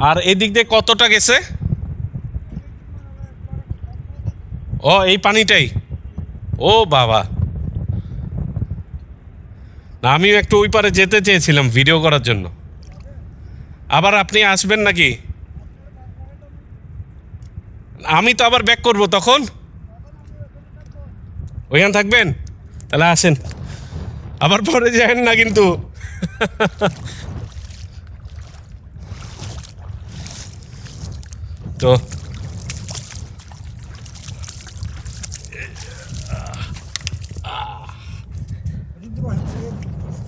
আর এদিক দিয়ে কতটা গেছে? ও এই পানিটাই। ও বাবা, না আমিও একটু ওই পারে যেতে চেয়েছিলাম ভিডিও করার জন্য। আবার আপনি আসবেন নাকি? আমি তো আবার ব্যাক করব তখন। ওইখানে থাকবেন? তাহলে আসেন, আবার পরে যাবেন না কিন্তু। তো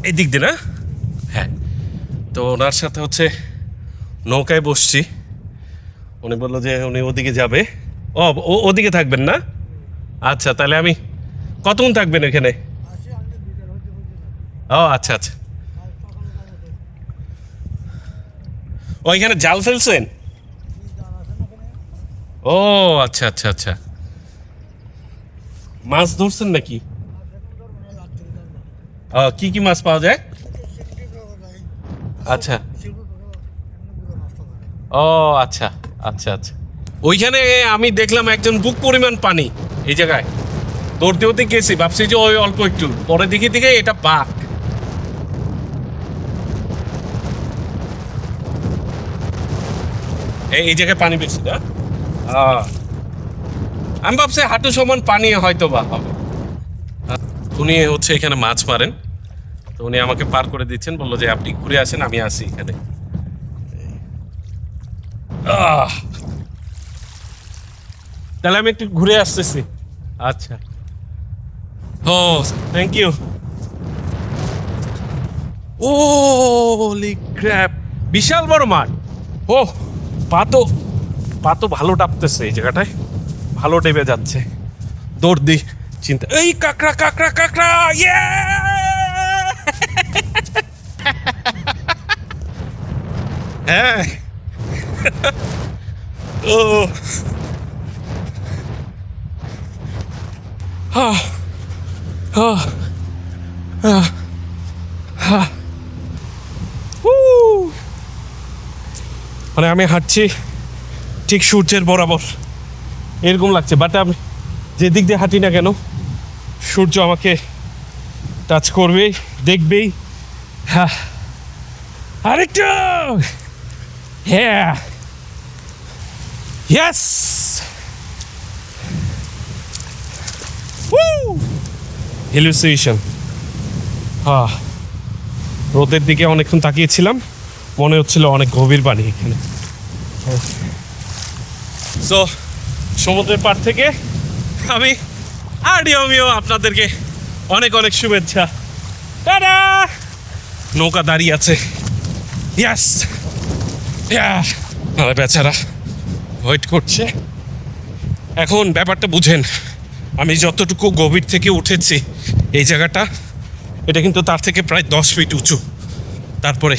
এই দিক দিয়ে না? হ্যাঁ, তো ওনার সাথে হচ্ছে নৌকায় বসছি। উনি বললো যে উনি ওদিকে যাবে। ওদিকে থাকবেন না? আচ্ছা, তাহলে আমি কতক্ষণ থাকবেন এখানে? ও আচ্ছা আচ্ছা, ওইখানে জাল ফেলছেন? ও আচ্ছা আচ্ছা আচ্ছা, মাছ ধরছেন নাকি? কি কি মাছ পাওয়া যায়? আচ্ছা, ও আচ্ছা আচ্ছা আচ্ছা। ওইখানে আমি দেখলাম একজন বুক পরিমাণ পানি এই জায়গায়। দৌড়তে দৌড়তে গেছি, ভাবছি যে ওই অল্প একটু, পরে দেখি দেখে এটা বাঘ। এই জায়গায় পানি বেশি না? আমি ভাবছি হাঁটু সমান পানি হয়তো বা হবে। উনি হচ্ছে এখানে মাছ মারেন, তো উনি আমাকে পার করে দিচ্ছেন, বললো যে আপনি ঘুরে আসেন, আমি আসি এখানে। তাহলে আমি একটু ঘুরে আসতেছি। আচ্ছা, ও থ্যাংক ইউ। ও ক্র্যাপ, বিশাল বড় মাঠ। ও পা তো ভালো টাপতেছে এই জায়গাটায়, ভালো টেপে যাচ্ছে। দৌড় দি, চিন্তা। এই কাকড়া কাকড়া কাকড়া, ইয়ে! হ্যাঁ, ও হা হা হা হা। মানে আমি হাঁটছি ঠিক সূর্যের বরাবর, এরকম লাগছে। বাট আমি যেদিক দিয়ে হাঁটি না কেন, সূর্য আমাকে টাচ করবেই, দেখবেই। হ্যাঁ, আরেকটু, হ্যাঁ, ইয়েস, হ্যালুসিনেশন। হ্যাঁ, রোদের দিকে অনেকক্ষণ তাকিয়েছিলাম, মনে হচ্ছিল অনেক গভীর পানি এখানে। সো সমুদ্রের পাড় থেকে আমি আমিও আপনাদেরকে অনেক অনেক শুভেচ্ছা। টাটা। নৌকা দাঁড়িয়ে আছে, ইয়াস, বেচারা ওয়েট করছে। এখন ব্যাপারটা বুঝেন, আমি যতটুকু গভীর থেকে উঠেছি এই জায়গাটা, এটা কিন্তু তার থেকে প্রায় 10 ফিট উঁচু। তারপরে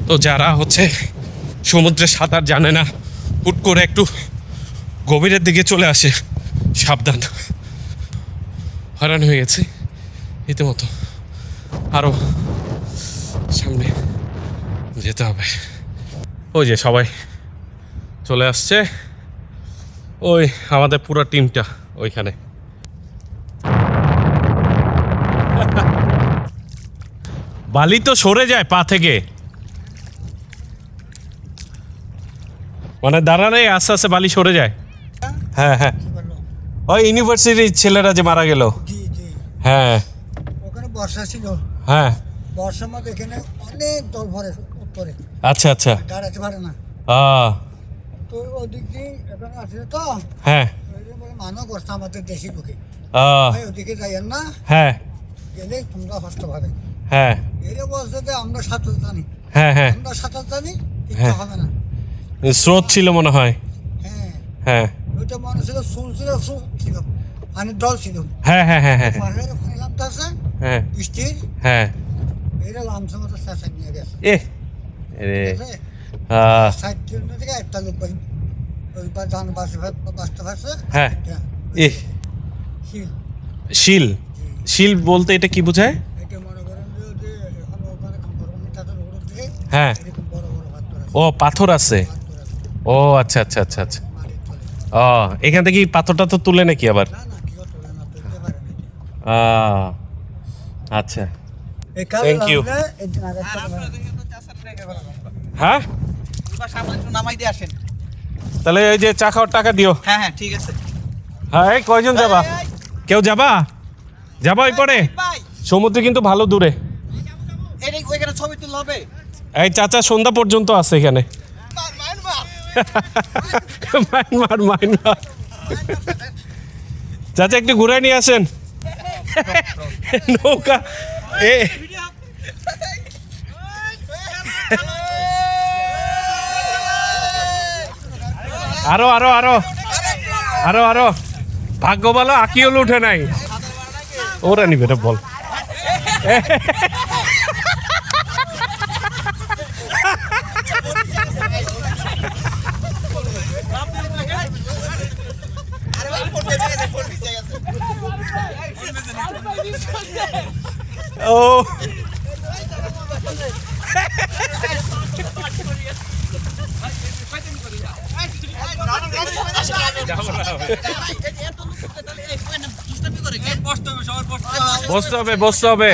তো যারা হচ্ছে সমুদ্রে সাঁতার জানে না, হুট করে একটু গভীরের দিকে চলে আসে, সাবধান। হয়রান হয়ে গেছে রীতিমতো, আরও সামনে যেতে হবে। ওই যে সবাই চলে আসছে, ওই আমাদের পুরো টিমটা ওইখানে। বালি তো সরে যায় পা থেকে, মানে দাঁড়ালে আস্তে আস্তে বালি সরে যায়। হ্যাঁ হ্যাঁ, ওই ইউনিভার্সিটির ছেলেরা যে মারা গেল। হ্যাঁ, ওখানে বর্ষা ছিল। হ্যাঁ, বর্ষার মধ্যে এখানে অনেক জল ভরে উত্তরে। আচ্ছা আচ্ছা, দাঁড়াতে পারে না। তো ওদিক দিয়ে এখানে আসলে তো, হ্যাঁ, মানা করছে আমাদের দেশি লোকে, ওদিকে যাইয়েন না, হ্যাঁ, গেলে তোমরা কষ্ট পাবে। হ্যাঁ, এরা বলছে যে আমরা সাঁতার জানি, হ্যাঁ, হ্যাঁ, আমরা সাঁতার জানি, ঠিক হবে না। স্রোত ছিল মনে হয়। হ্যাঁ হ্যাঁ, ওইটা মনে ছিল সুল ছিল, সুল ছিল, পানির দল ছিল। হ্যাঁ হ্যাঁ হ্যাঁ হ্যাঁ পানি নামতেছে, হ্যাঁ, বৃষ্টির, হ্যাঁ, এরা লামসা মতো চেঁচা নিয়ে গেছে। সাইড থেকে একটা লোক ওই ডান বাসে বাঁচতে পারছে। হ্যাঁ, শিল। শিল বলতে এটা কি বোঝায়? এটা মনে করেন যে এখন ওখানে তাদের উপরে হ্যাঁ, এরকম বড় বড় ও পাথর পাথর আছে আছে। পাথর আছে ও আচ্ছা আচ্ছা আচ্ছা আচ্ছা। মাটির তলে। ও এখান থেকে কি পাথরটা তো তুলে নাকি আবার? না না কেউ তোলে না, তুলতে পারে না। আহ, আচ্ছা। এই কাল Thank you. হ্যাঁ, নামাই দিয়ে আসেন। তাহলে এই যে চা খাওয়ার টাকা দিও। হ্যাঁ হ্যাঁ ঠিক আছে। হ্যাঁ, এই কয়জন যাবা? কেউ যাবা? যাবা ওই পরে? ভাই সমুদ্র কিন্তু ভালো দূরে। এটা ওইখানে ছবি তুলতে হবে। এই চাচা সন্ধ্যা পর্যন্ত আছে এখানে। মাইনমার মাইনমার। চাচা একটু ঘুরে নিয়ে আসেন নৌকা। এ আরো আরো আরো আরো আরো ভাগ্য ভালো আকিউল উঠে নাই। ওরা নিবে এটা বল। ও বসতে হবে বসতে হবে।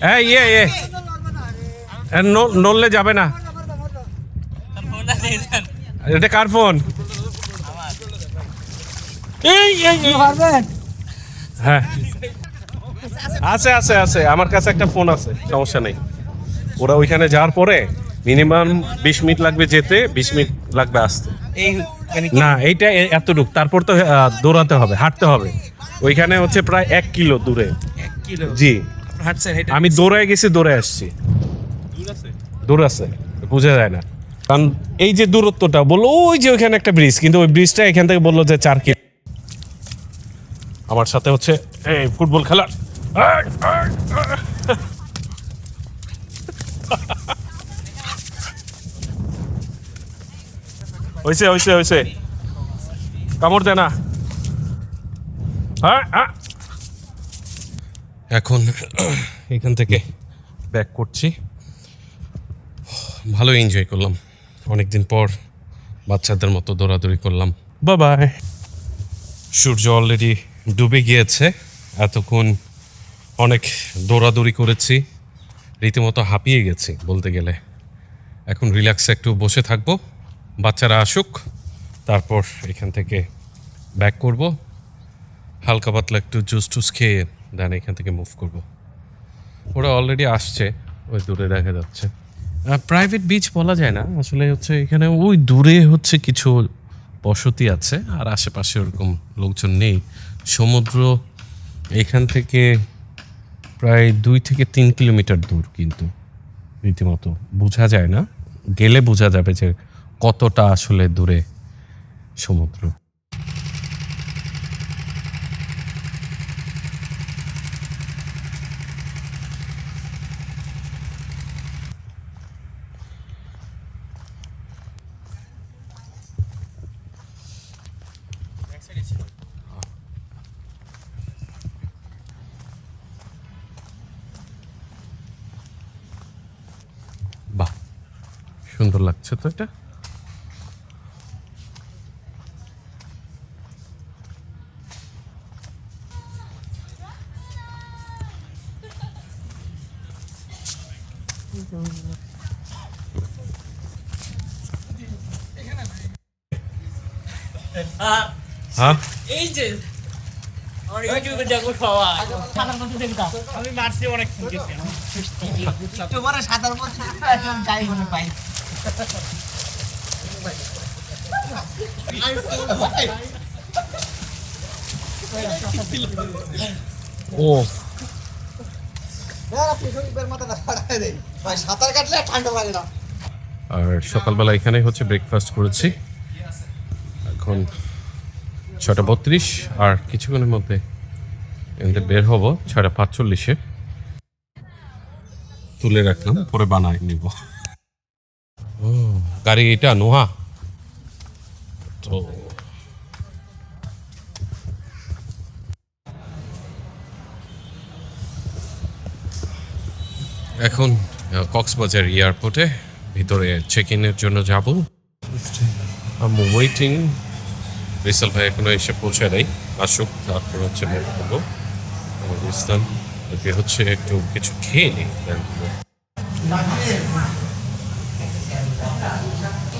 হ্যাঁ ইয়ে ইয়ে নড়লে যাবে না। এটা কার ফোন? এই এই এই। হ্যাঁ আছে আছে আছে, আমার কাছে একটা ফোন আছে, সমস্যা নেই। ওরা ওইখানে যাওয়ার পরে মিনিমাম 20 মিনিট লাগবে যেতে, 20 মিনিট লাগবে আসতে। এই না এইটা এতটুক, তারপর তো দৌড়াতে হবে, হাঁটতে হবে। ওইখানে হচ্ছে প্রায় 1 কিলো দূরে। 1 কিলো জি, হাঁটছেন এটা? আমি দৌড়ায় গেছি, দৌড়ে আসছি। দূর আছে, বোঝা যায় না। কারণ এই যে দূরত্বটা বললো ওই যে ওইখানে একটা ব্রিজ, কিন্তু ওই ব্রিজটা এখান থেকে বললো যে 4 কিলো। আমার সাথে হচ্ছে এই ফুটবল খেলা। হয়েছে হয়েছে হয়েছে, কামড় দে না। এখন এখান থেকে ব্যাক করছি। ভালো এনজয় করলাম, অনেকদিন পর বাচ্চাদের মতো দৌড়াদৌড়ি করলাম। বাই। সূর্য অলরেডি ডুবে গিয়েছে। এতক্ষণ অনেক দৌড়াদৌড়ি করেছি, রীতিমতো হাঁপিয়ে গেছি বলতে গেলে। এখন রিল্যাক্সে একটু বসে থাকবো, বাচ্চারা আসুক, তারপর এখান থেকে ব্যাক করব। হালকা পাতলা একটু জুস টুস খেয়ে দেন এখান থেকে মুভ করব। ওরা অলরেডি আসছে, ওই দূরে দেখা যাচ্ছে। প্রাইভেট বিচ বলা যায় না আসলে, হচ্ছে এখানে ওই দূরে হচ্ছে কিছু বসতি আছে, আর আশেপাশে ওরকম লোকজন নেই। সমুদ্র এখান থেকে প্রায় 2 থেকে 3 কিলোমিটার দূর, কিন্তু রীতিমতো বোঝা যায় না, গেলে বোঝা যাবে যে কতটা আসলে দূরে সমুদ্র। বাহ, সুন্দর লাগছে তো এটা। হ্যাঁ এই যে আমার ইউটিউবে দেখো সবাই আমি মারছি অনেক শুনতেছি তোমার সাঁতার মধ্যে যাই মনে পাই। ও সাঁতার কাটলে ঠান্ডা লাগে না। আর সকালবেলা এখানেই হচ্ছে ব্রেকফাস্ট করেছি। এখন 6:32, আর কিছুক্ষণের মধ্যে এখানে বের হব 6:45-এ। তুলে রাখলাম, পরে বানাই নিব। ও গাড়ি এটা নোহা তো। এখন কক্সবাজার এয়ারপোর্টে ভিতরে চেক ইনের জন্য যাব। ওয়েটিং, রিসাল ভাই এখনো এসে পৌঁছে নেই, আসুক তারপর হচ্ছে বলবো। ইসলাম ওকে হচ্ছে একটু কিছু খেয়ে নিই।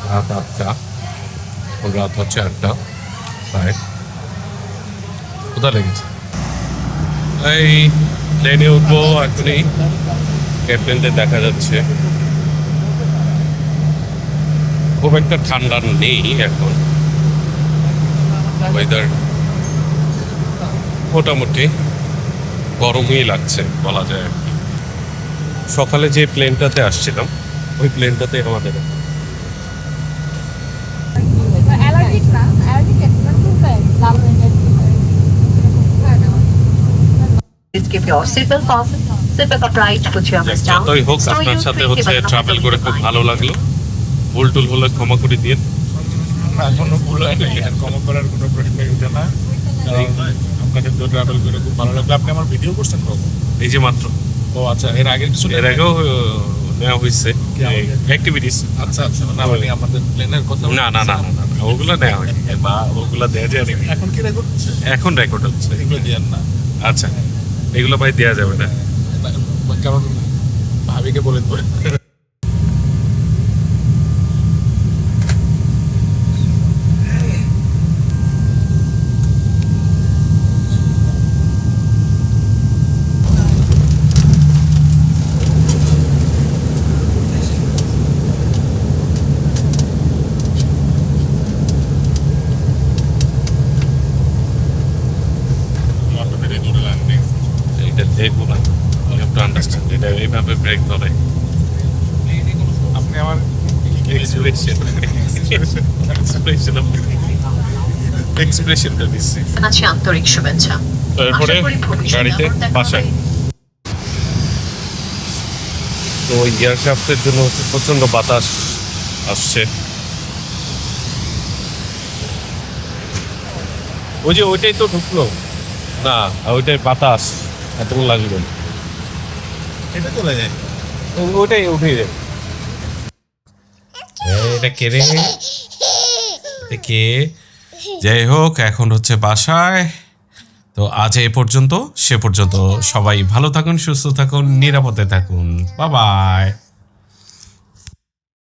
রাত 8টা, রাত হচ্ছে 8টা প্রায়। কোথা লেগেছে? এই প্লেনে উঠবো এখনই, এয়ারপ্লেনতে দেখা যাচ্ছে খুব একটা ঠান্ডা নেই এখন, ওয়েদার মোটামুটি গরমই লাগছে বলা যায় আর কি। সকালে যে প্লেনটাতে আসছিলাম ওই প্লেনটাতে আমাদের অ্যালার্জিক না, অ্যালার্জিক না, Please keep your seatbelt fastened. Seatbelt upright, put your arms down. যতই হোক Stow আপনার your সাথে three হচ্ছে cables ট্রাভেল on করে the খুব line. ভালো লাগলো। ভুল টুল হলে ক্ষমা করে দিয়ে। এখনো ভুল হয় নাই, আর ক্ষমা করার কোনো প্রশ্নই উঠে না। কারণ আপনাকে তো ট্রাভেল করে খুব ভালো লাগলো। আপনি আমার ভিডিও করছেন কখন? এই যে মাত্র, ও আচ্ছা, এর আগে কিছু এর আগেও নেওয়া হয়েছে অ্যাক্টিভিটিস। আচ্ছা আচ্ছা, না মানে আমাদের প্লেনের কথা না না না না না, ওগুলো নেওয়া হয়নি বা ওগুলো দেওয়া যায় না। এখন কি রেকর্ড হচ্ছে? এখন রেকর্ড হচ্ছে। এগুলো দিয়েন না, আচ্ছা, এগুলো ভাই দেওয়া যাবে না। কারণ ভাবিকে বলে দেবো। এটা দেখবো না, ইউ হ্যাভ টু আন্ডারস্ট্যান্ড। এটা এইভাবে ব্রেক ধরে আপনি আমার এক্সপ্রেশনটা দিচ্ছি। জানাচ্ছি আন্তরিক শুভেচ্ছা। তারপরে আশা করি ভবিষ্যতে গাড়িতে আবার দেখা বাসায় হবে। তো এয়ারক্রাফটের জন্য হচ্ছে প্রচন্ড বাতাস আসছে। ওই যে ওইটাই তো ঢুকলো না, ওইটাই বাতাস এত লাগবে। এটা চলে যায়। ওইটাই উঠে যায়। এটা কে রে? কে? যাই হোক, এখন হচ্ছে বাসায়। তো আজ এই পর্যন্ত, সে পর্যন্ত সবাই ভালো থাকুন, সুস্থ থাকুন, নিরাপদে থাকুন। Bye bye.